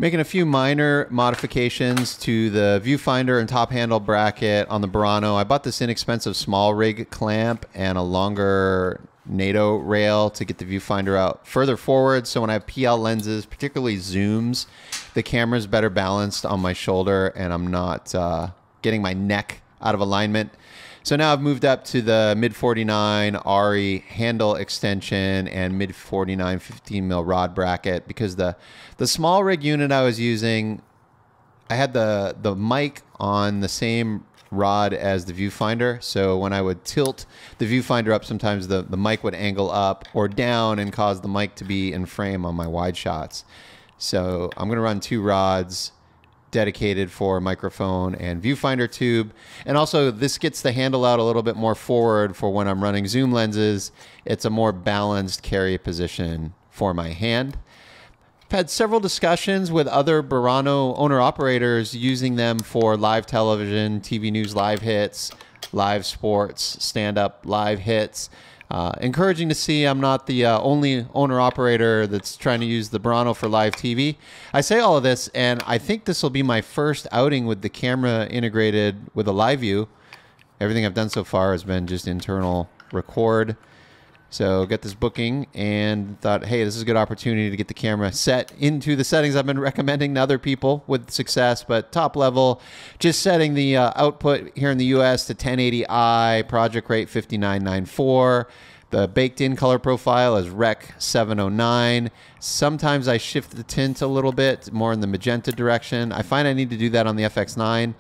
Making a few minor modifications to the viewfinder and top handle bracket on the Burano. I bought this inexpensive small rig clamp and a longer NATO rail to get the viewfinder out further forward. So when I have PL lenses, particularly zooms, the camera's better balanced on my shoulder and I'm not getting my neck out of alignment. So now I've moved up to the mid 49 RE handle extension and mid 49 15mm rod bracket because the small rig unit I was using, I had the mic on the same rod as the viewfinder. So when I would tilt the viewfinder up, sometimes the mic would angle up or down and cause the mic to be in frame on my wide shots. So I'm gonna run 2 rods dedicated for microphone and viewfinder tube. And also this gets the handle out a little bit more forward for when I'm running zoom lenses. It's a more balanced carry position for my hand. I've had several discussions with other Burano owner-operators using them for live television, TV news live hits, live sports, stand-up live hits. Encouraging to see I'm not the only owner-operator that's trying to use the Burano for live TV. I say all of this, and I think this will be my first outing with the camera integrated with a LiveU. Everything I've done so far has been just internal record. So got this booking and thought, hey, this is a good opportunity to get the camera set into the settings I've been recommending to other people with success, but top level, just setting the output here in the US to 1080i, project rate 5994. The baked in color profile is Rec 709. Sometimes I shift the tint a little bit more in the magenta direction. I find I need to do that on the FX9.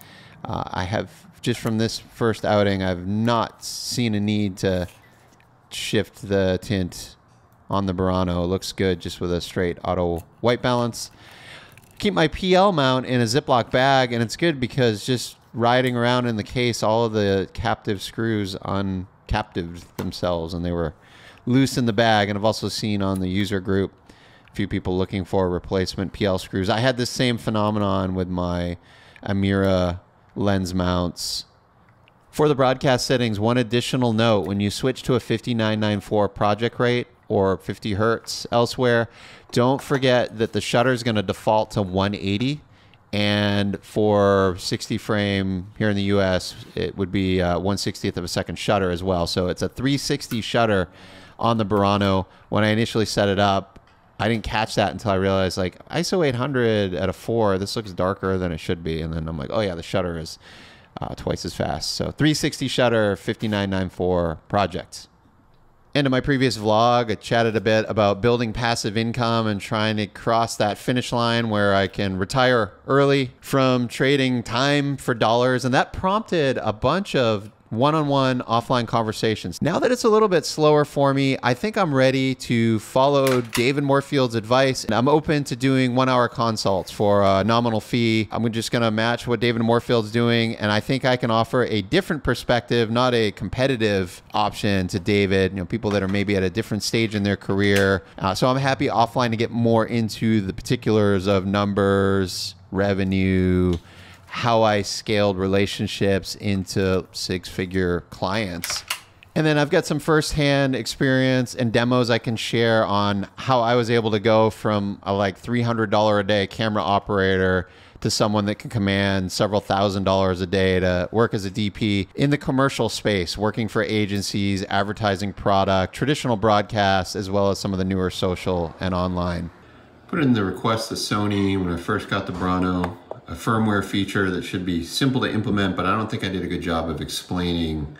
I have, just from this first outing, I've not seen a need to shift the tint on the Burano. It looks good just with a straight auto white balance. Keep my PL mount in a Ziploc bag, and it's good because just riding around in the case, all of the captive screws uncaptived themselves and they were loose in the bag. And I've also seen on the user group a few people looking for replacement PL screws. I had this same phenomenon with my Amira lens mounts. For the broadcast settings, one additional note: when you switch to a 5994 project rate or 50 hertz elsewhere, don't forget that the shutter is going to default to 180. And for 60 frame here in the US, it would be 1/60th of a second shutter as well. So it's a 360 shutter on the Burano. When I initially set it up, I didn't catch that until I realized, like, ISO 800 at a 4, this looks darker than it should be. And then I'm like, oh yeah, the shutter is twice as fast. So 360 shutter, 5994 project. And in my previous vlog, I chatted a bit about building passive income and trying to cross that finish line where I can retire early from trading time for dollars. And that prompted a bunch of one-on-one offline conversations. Now that it's a little bit slower for me, I think I'm ready to follow David Moorfield's advice. And I'm open to doing 1-hour consults for a nominal fee. I'm just gonna match what David Moorfield's doing. And I think I can offer a different perspective, not a competitive option to David, you know, people that are maybe at a different stage in their career. So I'm happy offline to get more into the particulars of numbers, revenue, how I scaled relationships into 6-figure clients. And then I've got some firsthand experience and demos I can share on how I was able to go from a like $300 a day camera operator to someone that can command several $1,000s a day to work as a DP in the commercial space, working for agencies, advertising product, traditional broadcasts, as well as some of the newer social and online. Put in the request to Sony when I first got the Burano, a firmware feature that should be simple to implement, but I don't think I did a good job of explaining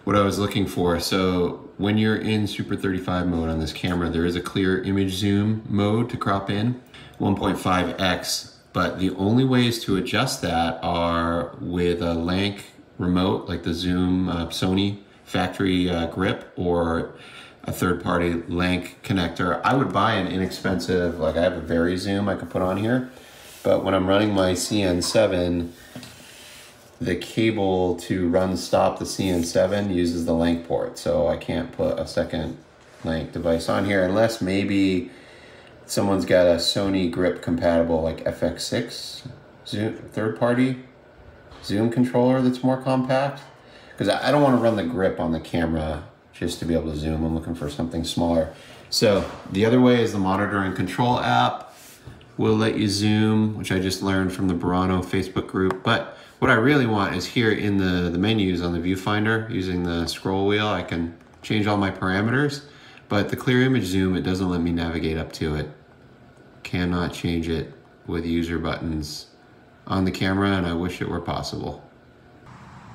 what I was looking for. So when you're in Super 35 mode on this camera, there is a clear image zoom mode to crop in, 1.5x, but the only ways to adjust that are with a Lanc remote, like the Zoom Sony factory grip, or a third-party Lanc connector. I would buy an inexpensive, like I have a Very Zoom I could put on here, but when I'm running my CN7, the cable to run stop the CN7 uses the Lanc port, so I can't put a second Lanc device on here unless maybe someone's got a Sony grip compatible like FX6 Zoom, third-party Zoom controller that's more compact, because I don't want to run the grip on the camera just to be able to zoom. I'm looking for something smaller. So the other way is the monitor and control app. will let you zoom, which I just learned from the Burano Facebook group. But what I really want is here in the menus on the viewfinder, using the scroll wheel, I can change all my parameters, but the clear image zoom, it doesn't let me navigate up to it. Cannot change it with user buttons on the camera, and I wish it were possible.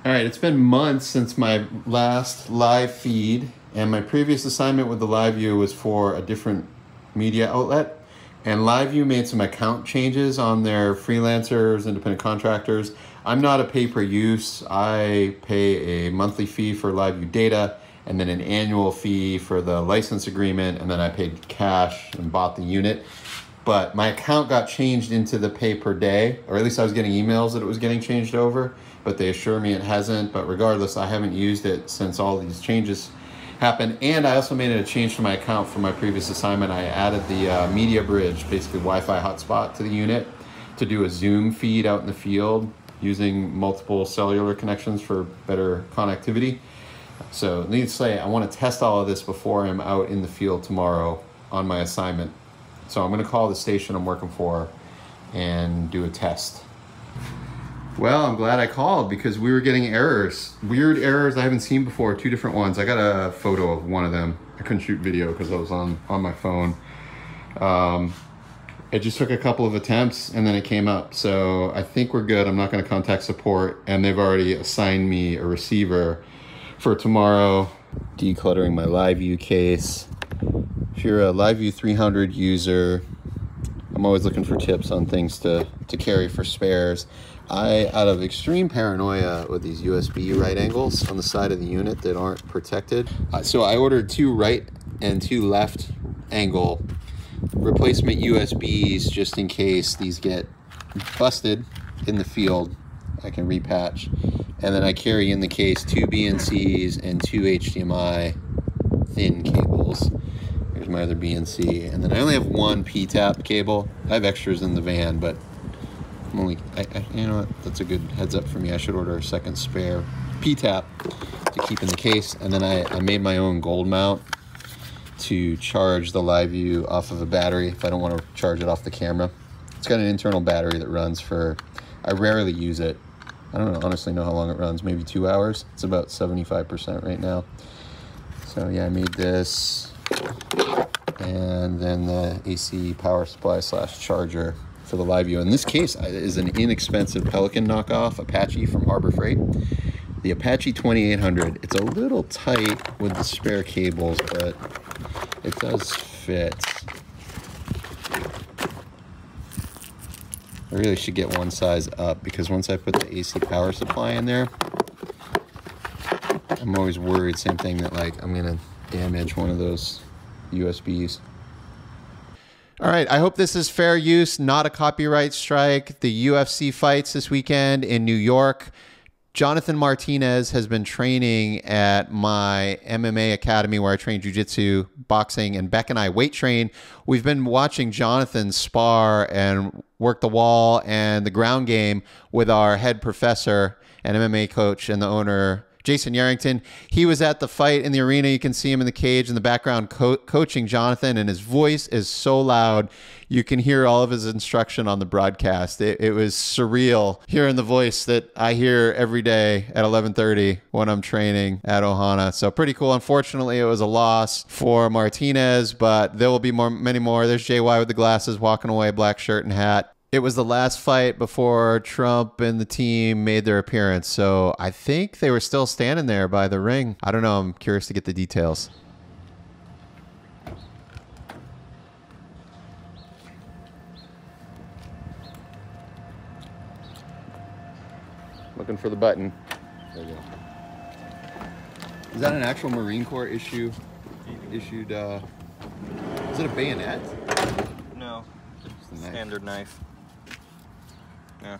All right, it's been months since my last live feed, and my previous assignment with the LiveU was for a different media outlet. And LiveU made some account changes on their freelancers, independent contractors. I'm not a pay-per-use. I pay a monthly fee for LiveU data, and then an annual fee for the license agreement, and then I paid cash and bought the unit. But my account got changed into the pay per day, or at least I was getting emails that it was getting changed over, but they assure me it hasn't. But regardless, I haven't used it since all these changes happened. And I also made a change to my account from my previous assignment. I added the media bridge, basically Wi-Fi hotspot, to the unit to do a Zoom feed out in the field using multiple cellular connections for better connectivity. So needless to say, I want to test all of this before I'm out in the field tomorrow on my assignment. So I'm going to call the station I'm working for and do a test. Well, I'm glad I called because we were getting errors. Weird errors I haven't seen before, 2 different ones. I got a photo of one of them. I couldn't shoot video because I was on my phone. It just took a couple of attempts and then it came up. So I think we're good. I'm not going to contact support, and they've already assigned me a receiver for tomorrow. Decluttering my LiveU case. If you're a LiveU 300 user, I'm always looking for tips on things to carry for spares. Out of extreme paranoia with these USB right angles on the side of the unit that aren't protected, so I ordered 2 right and 2 left angle replacement USBs just in case these get busted in the field. I can repatch. And then I carry in the case 2 BNCs and 2 HDMI thin cables. Here's my other BNC. And then I only have 1 P-tap cable. I have extras in the van, but I'm only, you know what, that's a good heads up for me. I should order a second spare P-tap to keep in the case. And then I made my own gold mount to charge the LiveU off of a battery if I don't want to charge it off the camera. It's got an internal battery that runs for, I rarely use it. I don't honestly know how long it runs, maybe 2 hours. It's about 75% right now. So yeah, I made this, and then the AC power supply / charger for the LiveU. And this case is an inexpensive Pelican knockoff, Apache from Harbor Freight. The Apache 2800. It's a little tight with the spare cables, but it does fit. I really should get one size up because once I put the AC power supply in there, I'm always worried, same thing, that like I'm gonna damage one of those USBs. All right, I hope this is fair use, not a copyright strike. The UFC fights this weekend in New York. Jonathan Martinez has been training at my MMA academy where I train jiu-jitsu, boxing, and Beck and I weight train. We've been watching Jonathan spar and work the wall and the ground game with our head professor and MMA coach and the owner, Jason Yarrington. He was at the fight in the arena. You can see him in the cage in the background coaching Jonathan, and his voice is so loud you can hear all of his instruction on the broadcast. It was surreal hearing the voice that I hear every day at 11:30 when I'm training at Ohana. So pretty cool. Unfortunately, it was a loss for Martinez, but there will be many more. There's JY with the glasses walking away, black shirt and hat. It was the last fight before Trump and the team made their appearance. So I think they were still standing there by the ring. I don't know. I'm curious to get the details. Looking for the button. There you go. Is that an actual Marine Corps issued, is it a bayonet? No, it's a standard knife. Yeah.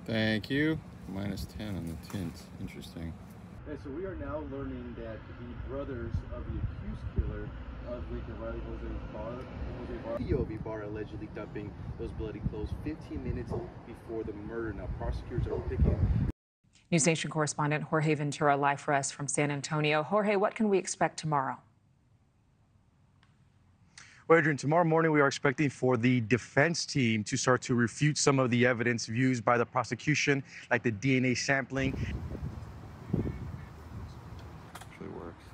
Thank you. -10 on the tint. Interesting. And so we are now learning that the brothers of the accused killer of Lincoln Riley, Jose Barr, allegedly dumping those bloody clothes 15 minutes before the murder. Now prosecutors are picking. News Nation correspondent Jorge Ventura live for us from San Antonio. Jorge, what can we expect tomorrow? Well, Adrian, tomorrow morning we are expecting for the defense team to start to refute some of the evidence used by the prosecution, like the DNA sampling. Actually works.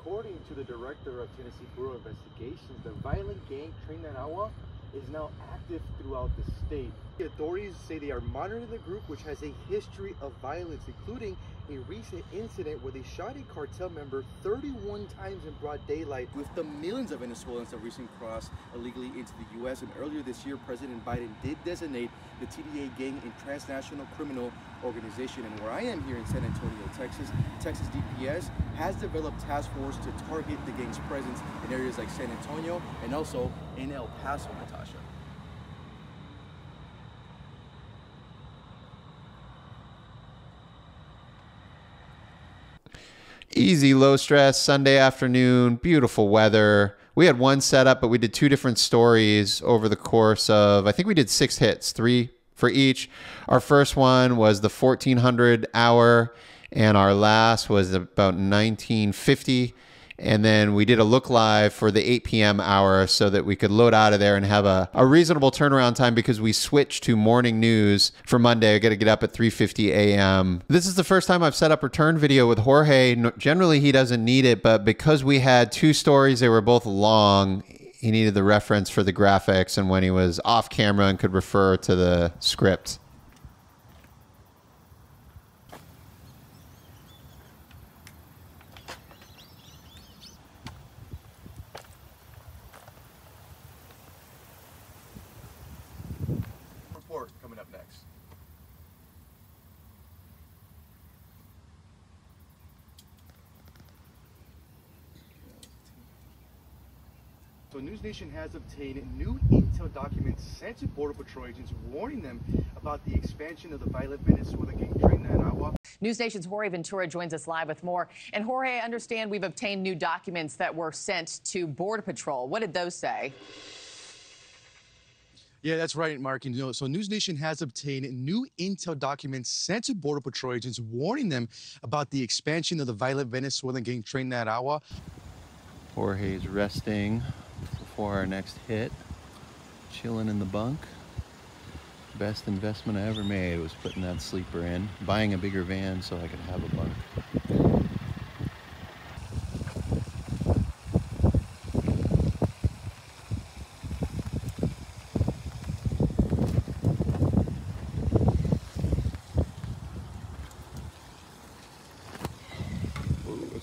According to the director of Tennessee Bureau of Investigations, the violent gang Trinidad is now active throughout the state. The authorities say they are monitoring the group, which has a history of violence, including a recent incident where they shot a cartel member 31 times in broad daylight. With the millions of Venezuelans that recently crossed illegally into the U.S., and earlier this year, President Biden did designate the TDA gang a transnational criminal organization. And where I am here in San Antonio, Texas, Texas DPS has developed task force to target the gang's presence in areas like San Antonio and also in El Paso, Natasha. Easy, low stress, Sunday afternoon, beautiful weather. We had one setup, but we did two different stories over the course of, I think we did 6 hits, 3 for each. Our first one was the 1400 hour, and our last was about 1950. And then we did a look live for the 8 p.m. hour so that we could load out of there and have a reasonable turnaround time, because we switched to morning news for Monday. I got to get up at 3:50 a.m. This is the first time I've set up return video with Jorge. Generally, he doesn't need it, but because we had 2 stories, they were both long, he needed the reference for the graphics and when he was off camera and could refer to the script. Coming up next. So News Nation has obtained new intel documents sent to Border Patrol agents warning them about the expansion of the violent Venezuelan gang Trinidad. News Nation's Jorge Ventura joins us live with more. And Jorge, I understand we've obtained new documents that were sent to Border Patrol. What did those say? Yeah, that's right, Mark. And, so News Nation has obtained new intel documents sent to Border Patrol agents warning them about the expansion of the violent Venezuelan gang Trinidad. Jorge's resting before our next hit, chilling in the bunk. Best investment I ever made was putting that sleeper in, buying a bigger van so I could have a bunk.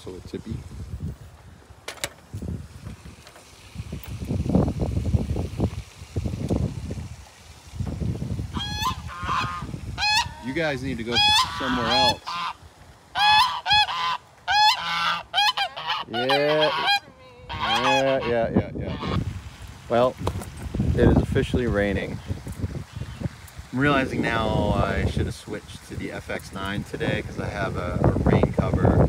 So tippy. You guys need to go somewhere else. Yeah. Yeah. Well, it is officially raining. I'm realizing now I should have switched to the FX9 today because I have a rain cover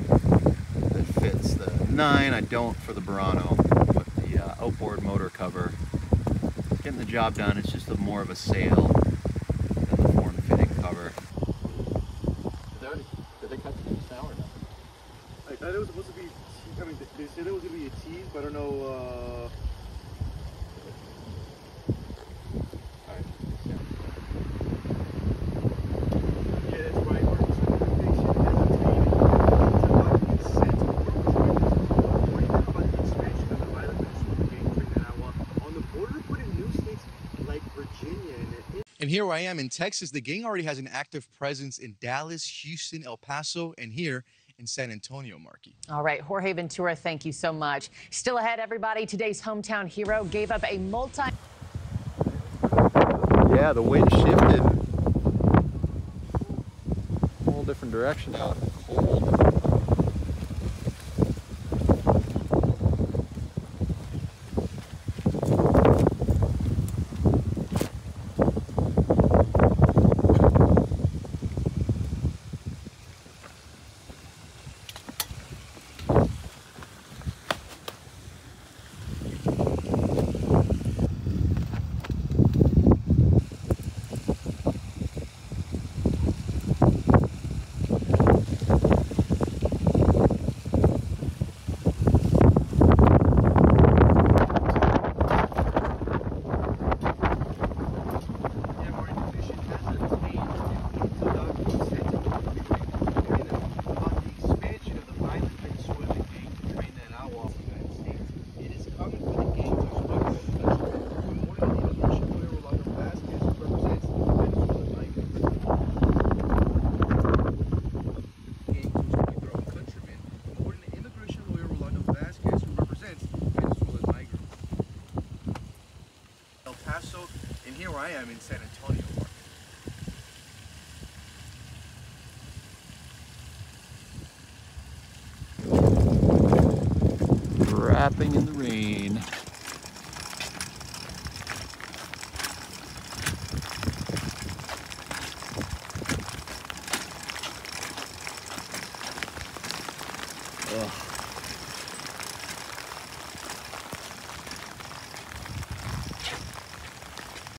that fits the 9. I don't for the Burano, but the outboard motor cover. Getting the job done, it's just more of a sail than the form-fitting cover. Did they cut the piece now or not? I thought it was supposed to be, I mean, they said it was going to be a tease, but I don't know. And here I am in Texas. The gang already has an active presence in Dallas, Houston, El Paso, and here in San Antonio, Marky. All right, Jorge Ventura, thank you so much. Still ahead, everybody, today's hometown hero gave up a Yeah, the wind shifted. A whole different direction now. Cold. El Paso, and here I am in San Antonio. Wrapping in the rain.